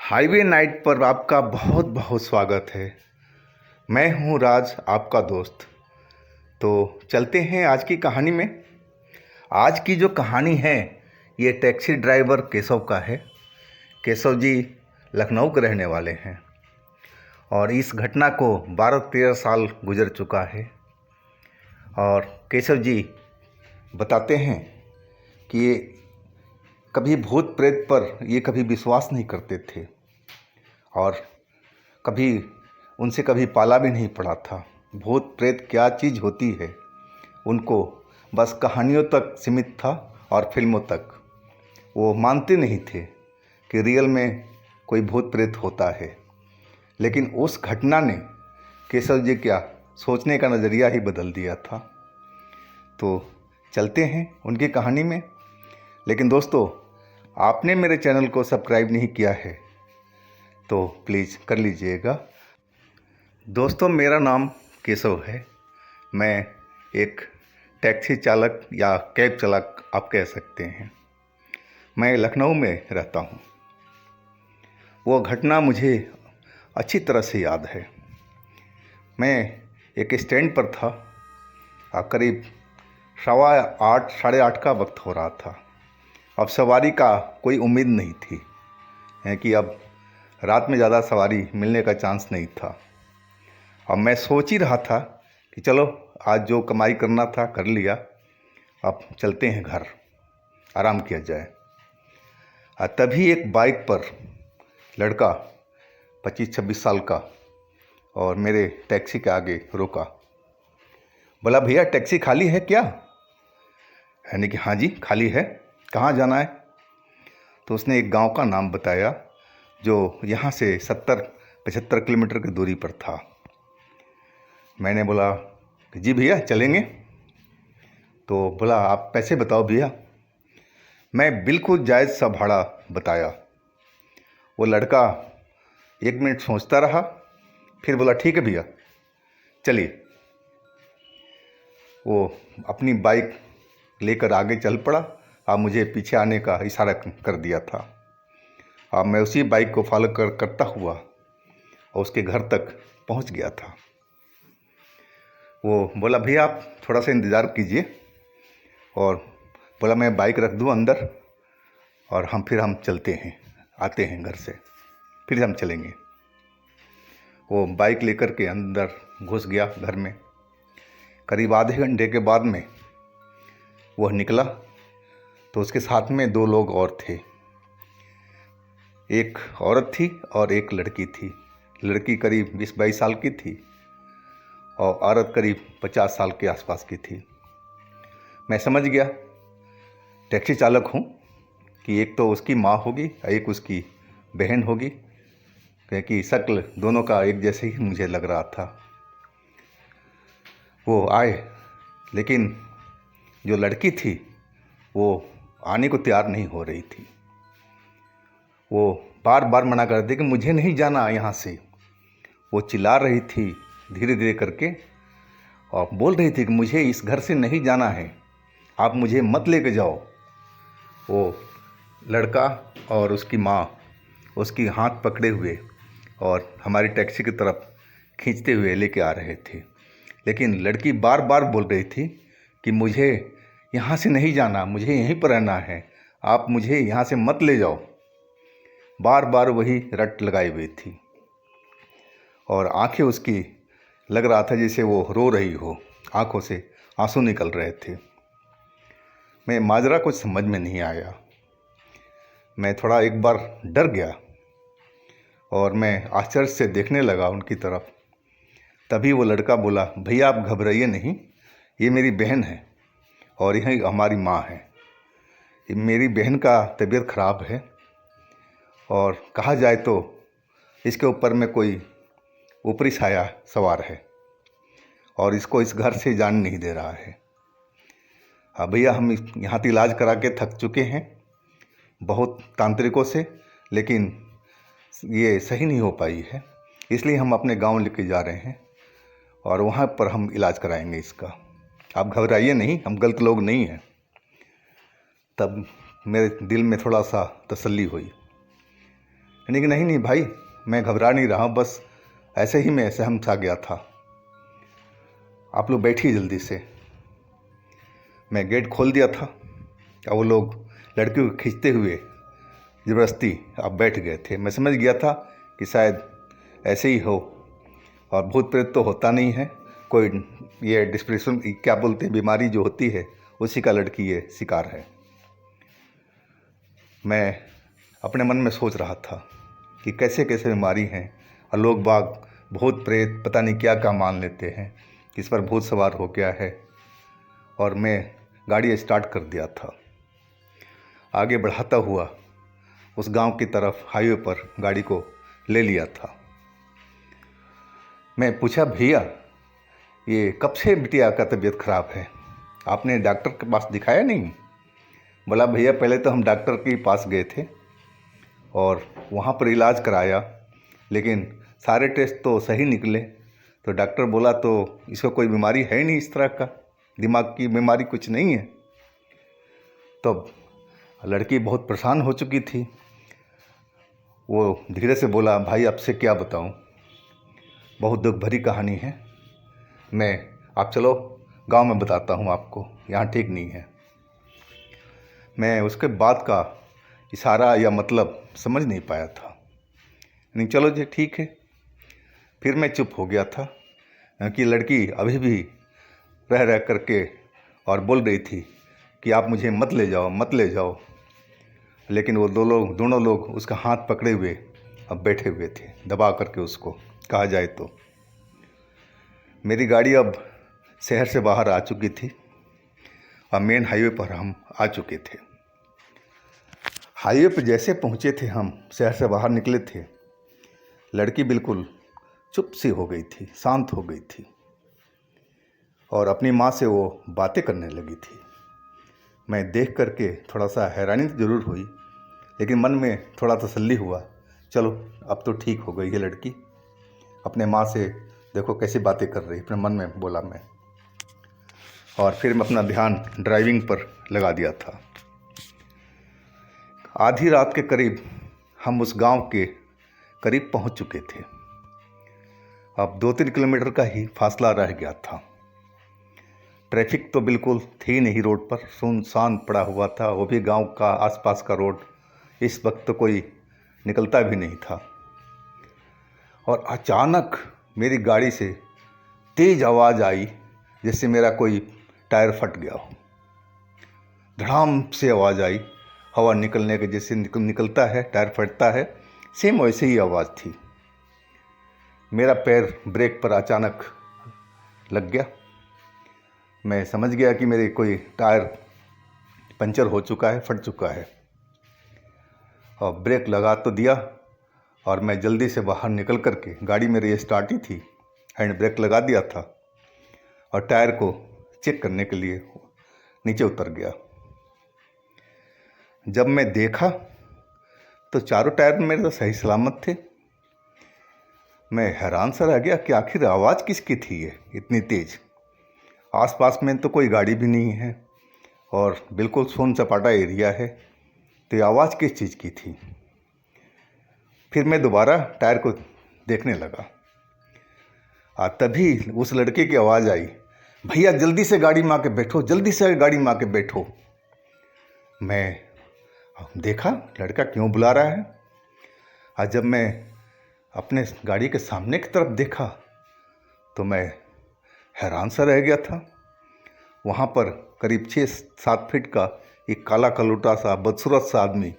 Highway night पर आपका बहुत बहुत स्वागत है। मैं हूं राज, आपका दोस्त। तो चलते हैं आज की कहानी में। आज की जो कहानी है ये टैक्सी ड्राइवर केशव का है। केशव जी लखनऊ के रहने वाले हैं और इस घटना को 12-13 साल गुजर चुका है। और केशव जी बताते हैं कि ये कभी भूत प्रेत पर ये कभी विश्वास नहीं करते थे और कभी पाला भी नहीं पड़ा था। भूत प्रेत क्या चीज़ होती है उनको बस कहानियों तक सीमित था और फिल्मों तक। वो मानते नहीं थे कि रियल में कोई भूत प्रेत होता है। लेकिन उस घटना ने केशव जी क्या सोचने का नज़रिया ही बदल दिया था। तो चलते हैं उनकी कहानी में। लेकिन दोस्तों, आपने मेरे चैनल को सब्सक्राइब नहीं किया है तो प्लीज़ कर लीजिएगा। दोस्तों, मेरा नाम केशव है। मैं एक टैक्सी चालक या कैब चालक आप कह सकते हैं। मैं लखनऊ में रहता हूँ। वो घटना मुझे अच्छी तरह से याद है। मैं एक स्टैंड पर था और करीब 8:15 साढ़े 8 का वक्त हो रहा था। अब सवारी का कोई उम्मीद नहीं थी कि अब रात में ज़्यादा सवारी मिलने का चांस नहीं था। अब मैं सोच ही रहा था कि चलो आज जो कमाई करना था कर लिया, अब चलते हैं घर, आराम किया जाए। तभी एक बाइक पर लड़का 25-26 साल का और मेरे टैक्सी के आगे रुका। बोला, भैया टैक्सी खाली है क्या? यानी कि हाँ जी खाली है, कहाँ जाना है? तो उसने एक गांव का नाम बताया जो यहाँ से 70-75 किलोमीटर की दूरी पर था। मैंने बोला कि जी भैया चलेंगे। तो बोला, आप पैसे बताओ भैया। मैं बिल्कुल जायज़ सा भाड़ा बताया। वो लड़का 1 मिनट सोचता रहा, फिर बोला ठीक है भैया चलिए। वो अपनी बाइक लेकर आगे चल पड़ा और मुझे पीछे आने का इशारा कर दिया था। अब मैं उसी बाइक को फॉलो करता हुआ और उसके घर तक पहुंच गया था। वो बोला, भैया आप थोड़ा सा इंतज़ार कीजिए, और बोला मैं बाइक रख दूं अंदर और फिर हम चलते हैं, आते हैं घर से, फिर हम चलेंगे। वो बाइक लेकर के अंदर घुस गया घर में। करीब आधे घंटे के बाद में वह निकला तो उसके साथ में 2 लोग और थे। एक औरत थी और एक लड़की थी। लड़की करीब 20-22 साल की थी और औरत करीब 50 साल के आसपास की थी। मैं समझ गया टैक्सी चालक हूँ कि एक तो उसकी माँ होगी और एक उसकी बहन होगी, क्योंकि शक्ल दोनों का एक जैसे ही मुझे लग रहा था। वो आए, लेकिन जो लड़की थी वो आने को तैयार नहीं हो रही थी। वो बार बार मना कर दी कि मुझे नहीं जाना यहाँ से। वो चिल्ला रही थी धीरे धीरे करके और बोल रही थी कि मुझे इस घर से नहीं जाना है, आप मुझे मत लेके जाओ। वो लड़का और उसकी माँ उसकी हाथ पकड़े हुए और हमारी टैक्सी की तरफ खींचते हुए लेके आ रहे थे। लेकिन लड़की बार बार बोल रही थी कि मुझे यहाँ से नहीं जाना, मुझे यहीं पर रहना है, आप मुझे यहाँ से मत ले जाओ। बार बार वही रट लगाई हुई थी और आंखें उसकी लग रहा था जैसे वो रो रही हो, आंखों से आंसू निकल रहे थे। मैं माजरा कुछ समझ में नहीं आया। मैं थोड़ा एक बार डर गया और मैं आश्चर्य से देखने लगा उनकी तरफ। तभी वो लड़का बोला, भैया आप घबराइए नहीं, ये मेरी बहन है और यही हमारी माँ है। मेरी बहन का तबीयत ख़राब है और कहा जाए तो इसके ऊपर में कोई ऊपरी साया सवार है और इसको इस घर से जाने नहीं दे रहा है। हाँ भैया, हम यहाँ तो इलाज करा के थक चुके हैं बहुत तांत्रिकों से, लेकिन ये सही नहीं हो पाई है, इसलिए हम अपने गांव लेके जा रहे हैं और वहाँ पर हम इलाज कराएंगे इसका। आप घबराइए नहीं, हम गलत लोग नहीं हैं। तब मेरे दिल में थोड़ा सा तसल्ली हुई। यानी कि नहीं नहीं भाई, मैं घबरा नहीं रहा, बस ऐसे ही मैं सहम सा गया था, आप लोग बैठिए जल्दी से। मैं गेट खोल दिया था और वो लोग लड़की को खींचते हुए ज़बरदस्ती आप बैठ गए थे। मैं समझ गया था कि शायद ऐसे ही हो, और भूत प्रेत तो होता नहीं है, कोई ये डिप्रेशन क्या बोलते हैं बीमारी जो होती है उसी का लड़की ये शिकार है। मैं अपने मन में सोच रहा था कि कैसे कैसे बीमारी हैं और लोग बाग भूत प्रेत पता नहीं क्या क्या मान लेते हैं कि इस पर भूत सवार हो गया है। और मैं गाड़ी स्टार्ट कर दिया था, आगे बढ़ाता हुआ उस गांव की तरफ हाईवे पर गाड़ी को ले लिया था। मैं पूछा, भैया ये कब से बिटिया का तबीयत ख़राब है, आपने डॉक्टर के पास दिखाया नहीं? बोला, भैया पहले तो हम डॉक्टर के पास गए थे और वहाँ पर इलाज कराया, लेकिन सारे टेस्ट तो सही निकले, तो डॉक्टर बोला तो इसको कोई बीमारी है ही नहीं, इस तरह का दिमाग की बीमारी कुछ नहीं है। तब लड़की बहुत परेशान हो चुकी थी। वो धीरे से बोला, भाई आपसे क्या बताऊं, बहुत दुख भरी कहानी है, आप चलो गांव में बताता हूं आपको, यहाँ ठीक नहीं है। मैं उसके बाद का इशारा या मतलब समझ नहीं पाया था। नहीं, चलो जी ठीक है। फिर मैं चुप हो गया था कि लड़की अभी भी रह रह करके और बोल रही थी कि आप मुझे मत ले जाओ, मत ले जाओ। लेकिन वो दोनों लोग उसका हाथ पकड़े हुए अब बैठे हुए थे, दबा करके उसको, कहा जाए तो। मेरी गाड़ी अब शहर से बाहर आ चुकी थी और मेन हाईवे पर हम आ चुके थे। हाईवे पर जैसे पहुँचे थे हम, शहर से बाहर निकले थे, लड़की बिल्कुल चुप सी हो गई थी, शांत हो गई थी और अपनी माँ से वो बातें करने लगी थी। मैं देख करके थोड़ा सा हैरानी तो ज़रूर हुई, लेकिन मन में थोड़ा तसल्ली हुआ, चलो अब तो ठीक हो गई है लड़की, अपने माँ से देखो कैसी बातें कर रही, अपने मन में बोला मैं। और फिर मैं अपना ध्यान ड्राइविंग पर लगा दिया था। आधी रात के करीब हम उस गांव के करीब पहुंच चुके थे। अब 2-3 किलोमीटर का ही फासला रह गया था। ट्रैफिक तो बिल्कुल थी नहीं, रोड पर सुनसान पड़ा हुआ था, वो भी गांव का आसपास का रोड। इस वक्त तो कोई निकलता भी नहीं था। और अचानक मेरी गाड़ी से तेज़ आवाज़ आई, जैसे मेरा कोई टायर फट गया हो। धड़ाम से आवाज़ आई, हवा निकलने के जैसे निकलता है, टायर फटता है, सेम वैसे ही आवाज़ थी। मेरा पैर ब्रेक पर अचानक लग गया। मैं समझ गया कि मेरे कोई टायर पंचर हो चुका है, फट चुका है। और ब्रेक लगा तो दिया और मैं जल्दी से बाहर निकल करके, गाड़ी मेरी स्टार्ट ही थी, हैंड ब्रेक लगा दिया था और टायर को चेक करने के लिए नीचे उतर गया। जब मैं देखा तो चारों टायर मेरे तो सही सलामत थे। मैं हैरान सा रह गया कि आखिर आवाज़ किसकी थी ये इतनी तेज़। आसपास में तो कोई गाड़ी भी नहीं है और बिल्कुल सुन सपाटा एरिया है, तो ये आवाज़ किस चीज़ की थी। फिर मैं दोबारा टायर को देखने लगा। तभी उस लड़के की आवाज़ आई, भैया जल्दी से गाड़ी में आके बैठो, जल्दी से गाड़ी में आके बैठो। मैं देखा लड़का क्यों बुला रहा है। आज जब मैं अपने गाड़ी के सामने की तरफ देखा तो मैं हैरान सा रह गया था। वहाँ पर करीब 6-7 फीट का एक काला कलूटा सा बदसूरत सा आदमी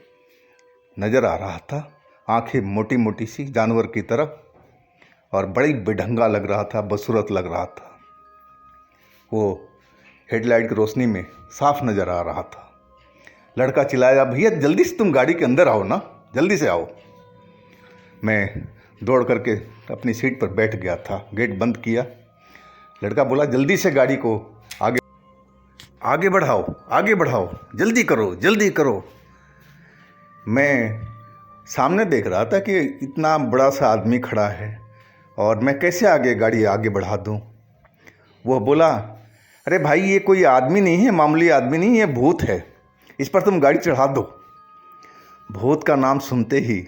नज़र आ रहा था, आंखें मोटी मोटी सी जानवर की तरह, और बड़ी बेढंगा लग रहा था, बदसूरत लग रहा था। वो हेडलाइट की रोशनी में साफ नज़र आ रहा था। लड़का चिल्लाया, भैया जल्दी से तुम गाड़ी के अंदर आओ ना, जल्दी से आओ। मैं दौड़ करके अपनी सीट पर बैठ गया था, गेट बंद किया। लड़का बोला, जल्दी से गाड़ी को आगे बढ़ाओ, आगे बढ़ाओ, जल्दी करो, जल्दी करो। मैं सामने देख रहा था कि इतना बड़ा सा आदमी खड़ा है और मैं कैसे गाड़ी आगे बढ़ा दूं। वो बोला, अरे भाई ये कोई आदमी नहीं है, मामूली आदमी नहीं, ये भूत है, इस पर तुम गाड़ी चढ़ा दो। भूत का नाम सुनते ही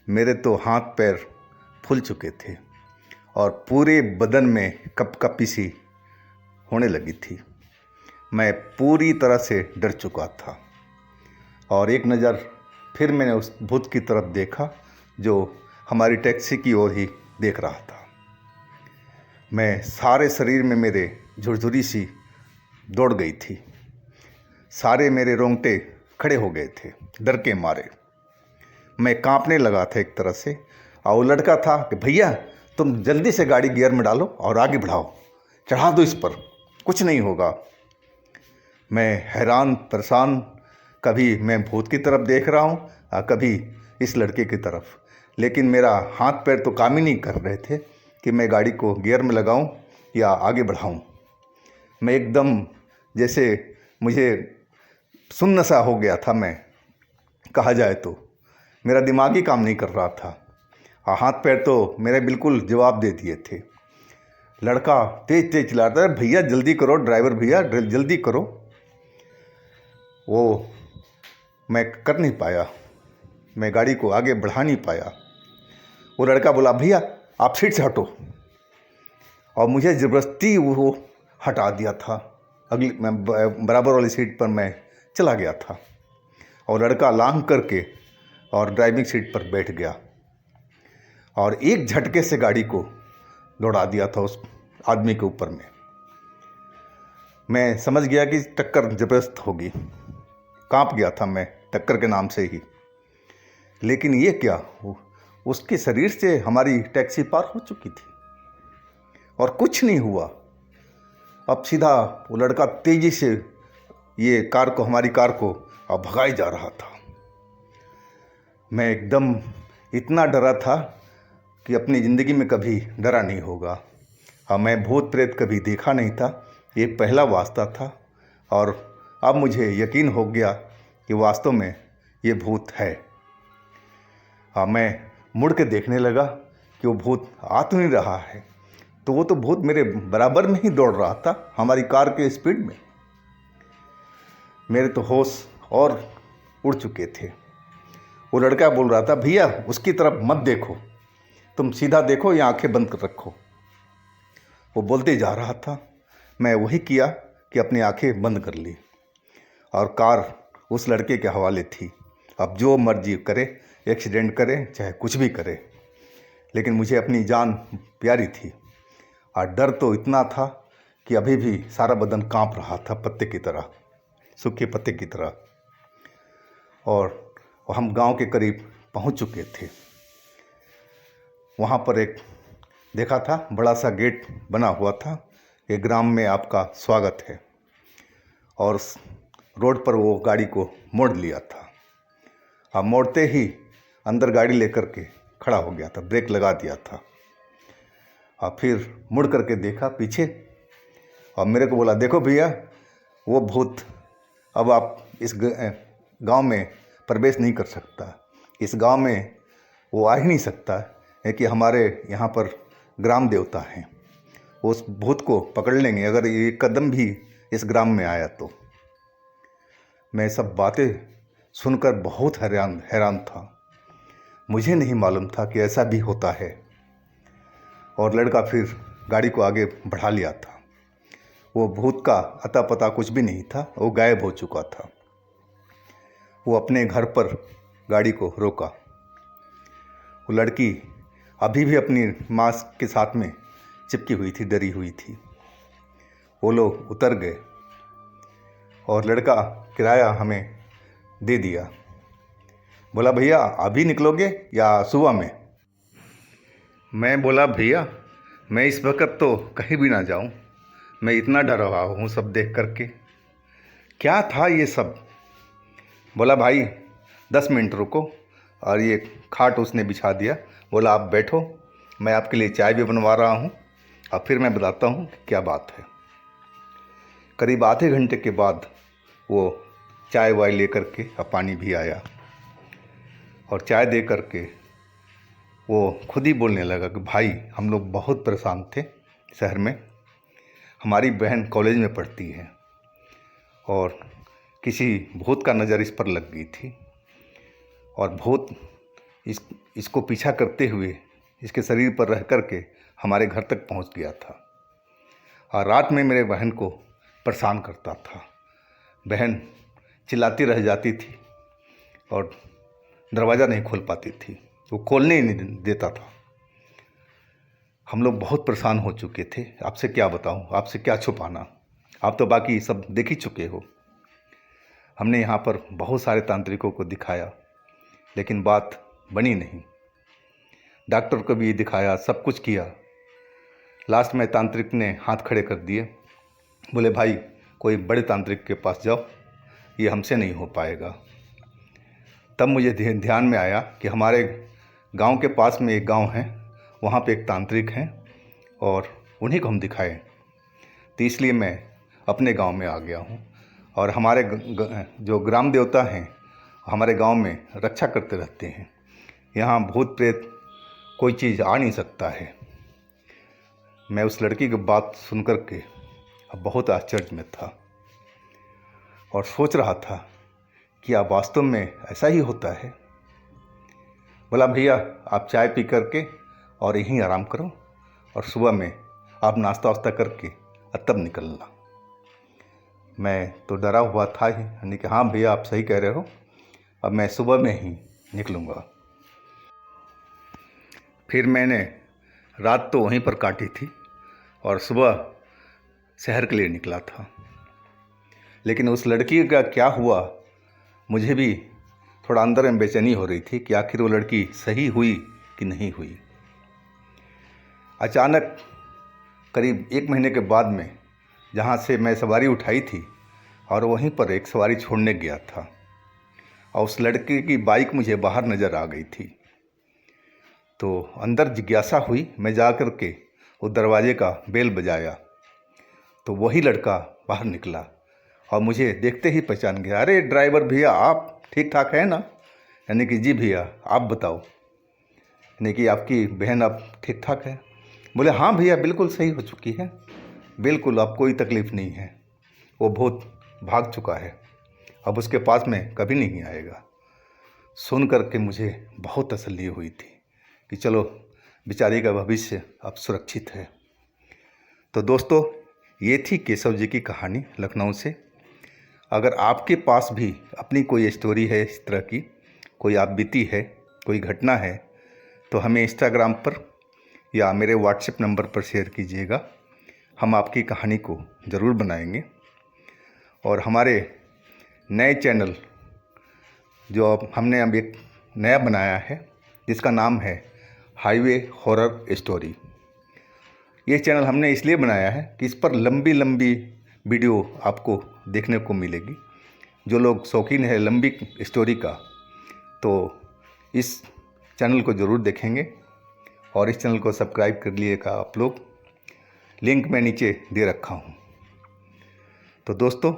मेरे तो हाथ पैर फूल चुके थे और पूरे बदन में कपकपी सी होने लगी थी। मैं पूरी तरह से डर चुका था और एक नज़र फिर मैंने उस भूत की तरफ देखा जो हमारी टैक्सी की ओर ही देख रहा था। मैं सारे शरीर में मेरे झुरझुरी सी दौड़ गई थी। सारे मेरे रोंगटे खड़े हो गए थे डर के मारे। मैं कांपने लगा था एक तरह से। और वो लड़का था कि भैया तुम जल्दी से गाड़ी गियर में डालो और आगे बढ़ाओ, चढ़ा दो इस पर, कुछ नहीं होगा। मैं हैरान परेशान, कभी मैं भूत की तरफ देख रहा हूँ और कभी इस लड़के की तरफ, लेकिन मेरा हाथ पैर तो काम ही नहीं कर रहे थे कि मैं गाड़ी को गियर में लगाऊं या आगे बढ़ाऊं। मैं एकदम जैसे मुझे सुन्न सा हो गया था। मैं कहा जाए तो मेरा दिमाग ही काम नहीं कर रहा था और हाथ पैर तो मेरे बिल्कुल जवाब दे दिए थे। लड़का तेज तेज चिल्ला रहा था, भैया जल्दी करो, ड्राइवर भैया जल्दी करो। वो मैं कर नहीं पाया, मैं गाड़ी को आगे बढ़ा नहीं पाया। वो लड़का बोला, भैया आप सीट से हटो, और मुझे ज़बरदस्ती वो हटा दिया था। अगली मैं बराबर वाली सीट पर मैं चला गया था और लड़का लांघ करके और ड्राइविंग सीट पर बैठ गया और एक झटके से गाड़ी को दौड़ा दिया था उस आदमी के ऊपर में। मैं समझ गया कि टक्कर ज़बरदस्त होगी, कांप गया था मैं टक्कर के नाम से ही। लेकिन ये क्या, उसके शरीर से हमारी टैक्सी पार हो चुकी थी और कुछ नहीं हुआ। अब सीधा वो लड़का तेज़ी से ये कार को, हमारी कार को अब भगाई जा रहा था। मैं एकदम इतना डरा था कि अपनी ज़िंदगी में कभी डरा नहीं होगा। हाँ, मैं भूत प्रेत कभी देखा नहीं था, ये पहला वास्ता था और अब मुझे यकीन हो गया कि वास्तव में ये भूत है। हाँ, मैं मुड़ के देखने लगा कि वो भूत आ तो नहीं रहा है, तो वो तो भूत मेरे बराबर में ही दौड़ रहा था हमारी कार के स्पीड में। मेरे तो होश और उड़ चुके थे। वो लड़का बोल रहा था, भैया उसकी तरफ मत देखो, तुम सीधा देखो या आंखें बंद कर रखो। वो बोलते जा रहा था, मैं वही किया कि अपनी आंखें बंद कर ली और कार उस लड़के के हवाले थी। अब जो मर्जी करे, एक्सीडेंट करे चाहे कुछ भी करे, लेकिन मुझे अपनी जान प्यारी थी और डर तो इतना था कि अभी भी सारा बदन कांप रहा था पत्ते की तरह, सूखे पत्ते की तरह। और हम गांव के करीब पहुंच चुके थे। वहां पर एक देखा था बड़ा सा गेट बना हुआ था, ये ग्राम में आपका स्वागत है, और रोड पर वो गाड़ी को मोड़ लिया था। अब मोड़ते ही अंदर गाड़ी लेकर के खड़ा हो गया था, ब्रेक लगा दिया था और फिर मुड़ करके देखा पीछे और मेरे को बोला, देखो भैया वो भूत अब आप इस गांव में प्रवेश नहीं कर सकता, इस गांव में वो आ ही नहीं सकता है कि हमारे यहाँ पर ग्राम देवता हैं, उस भूत को पकड़ लेंगे अगर ये कदम भी इस ग्राम में आया तो। मैं सब बातें सुनकर बहुत हैरान था। मुझे नहीं मालूम था कि ऐसा भी होता है। और लड़का फिर गाड़ी को आगे बढ़ा लिया था। वो भूत का अता पता कुछ भी नहीं था, वो गायब हो चुका था। वो अपने घर पर गाड़ी को रोका। वो लड़की अभी भी अपनी माँ के साथ में चिपकी हुई थी, डरी हुई थी। वो लोग उतर गए और लड़का किराया हमें दे दिया। बोला, भैया अभी निकलोगे या सुबह में? मैं बोला, भैया मैं इस वक्त तो कहीं भी ना जाऊं, मैं इतना डरा हुआ हूँ सब देख करके। क्या था ये सब? बोला, भाई 10 मिनट रुको, और ये खाट उसने बिछा दिया। बोला, आप बैठो, मैं आपके लिए चाय भी बनवा रहा हूँ और फिर मैं बताता हूँ क्या बात है। करीब आधे घंटे के बाद वो चाय वाय ले करके और पानी भी आया, और चाय दे करके वो खुद ही बोलने लगा कि भाई हम लोग बहुत परेशान थे शहर में, हमारी बहन कॉलेज में पढ़ती है और किसी भूत का नज़र इस पर लग गई थी और भूत इसको पीछा करते हुए इसके शरीर पर रह कर के हमारे घर तक पहुंच गया था और रात में मेरे बहन को परेशान करता था। बहन चिल्लाती रह जाती थी और दरवाज़ा नहीं खोल पाती थी, वो खोलने ही नहीं देता था। हम लोग बहुत परेशान हो चुके थे। आपसे क्या बताऊं, आपसे क्या छुपाना, आप तो बाकी सब देख ही चुके हो। हमने यहाँ पर बहुत सारे तांत्रिकों को दिखाया लेकिन बात बनी नहीं। डॉक्टर को भी दिखाया, सब कुछ किया। लास्ट में तांत्रिक ने हाथ खड़े कर दिए, बोले भाई कोई बड़े तांत्रिक के पास जाओ, ये हमसे नहीं हो पाएगा। तब मुझे ध्यान में आया कि हमारे गांव के पास में एक गांव है, वहाँ पे एक तांत्रिक हैं और उन्हीं को हम दिखाएं। तो इसलिए मैं अपने गांव में आ गया हूँ और हमारे जो ग्राम देवता हैं हमारे गांव में रक्षा करते रहते हैं। यहाँ भूत प्रेत कोई चीज़ आ नहीं सकता है। मैं उस लड़की की बात सुन कर के अब बहुत आश्चर्य में था और सोच रहा था कि आप वास्तव में ऐसा ही होता है। बोला भैया आप चाय पी करके और यहीं आराम करो और सुबह में आप नाश्ता वास्ता करके तब निकलना। मैं तो डरा हुआ था ही, यानी कि हाँ भैया आप सही कह रहे हो, अब मैं सुबह में ही निकलूँगा। फिर मैंने रात तो वहीं पर काटी थी और सुबह शहर के लिए निकला था। लेकिन उस लड़की का क्या हुआ, मुझे भी थोड़ा अंदर में बेचैनी हो रही थी कि आखिर वो लड़की सही हुई कि नहीं हुई। अचानक करीब 1 महीने के बाद में जहाँ से मैं सवारी उठाई थी और वहीं पर एक सवारी छोड़ने गया था और उस लड़के की बाइक मुझे बाहर नज़र आ गई थी। तो अंदर जिज्ञासा हुई, मैं जा कर के वो दरवाजे का बेल बजाया तो वही लड़का बाहर निकला और मुझे देखते ही पहचान गया। अरे ड्राइवर भैया आप ठीक ठाक है ना? यानी कि जी भैया आप बताओ, यानी कि आपकी बहन अब ठीक ठाक है? बोले हाँ भैया बिल्कुल सही हो चुकी है, बिल्कुल अब कोई तकलीफ़ नहीं है, वो भूत भाग चुका है, अब उसके पास में कभी नहीं आएगा। सुन कर के मुझे बहुत तसल्ली हुई थी कि चलो बेचारी का भविष्य अब सुरक्षित है। तो दोस्तों ये थी केशव जी की कहानी लखनऊ से। अगर आपके पास भी अपनी कोई स्टोरी है इस तरह की, कोई आप बीती है, कोई घटना है, तो हमें इंस्टाग्राम पर या मेरे व्हाट्सएप नंबर पर शेयर कीजिएगा। हम आपकी कहानी को ज़रूर बनाएंगे। और हमारे नए चैनल जो हमने अब एक नया बनाया है जिसका नाम है हाईवे हॉरर स्टोरी। ये चैनल हमने इसलिए बनाया है कि इस पर लंबी लंबी वीडियो आपको देखने को मिलेगी। जो लोग शौकीन है लंबी स्टोरी का तो इस चैनल को ज़रूर देखेंगे और इस चैनल को सब्सक्राइब कर लिएगा आप लोग, लिंक मैं नीचे दे रखा हूँ। तो दोस्तों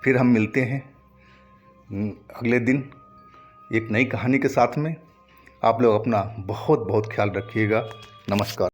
फिर हम मिलते हैं अगले दिन एक नई कहानी के साथ में। आप लोग अपना बहुत बहुत ख्याल रखिएगा। नमस्कार।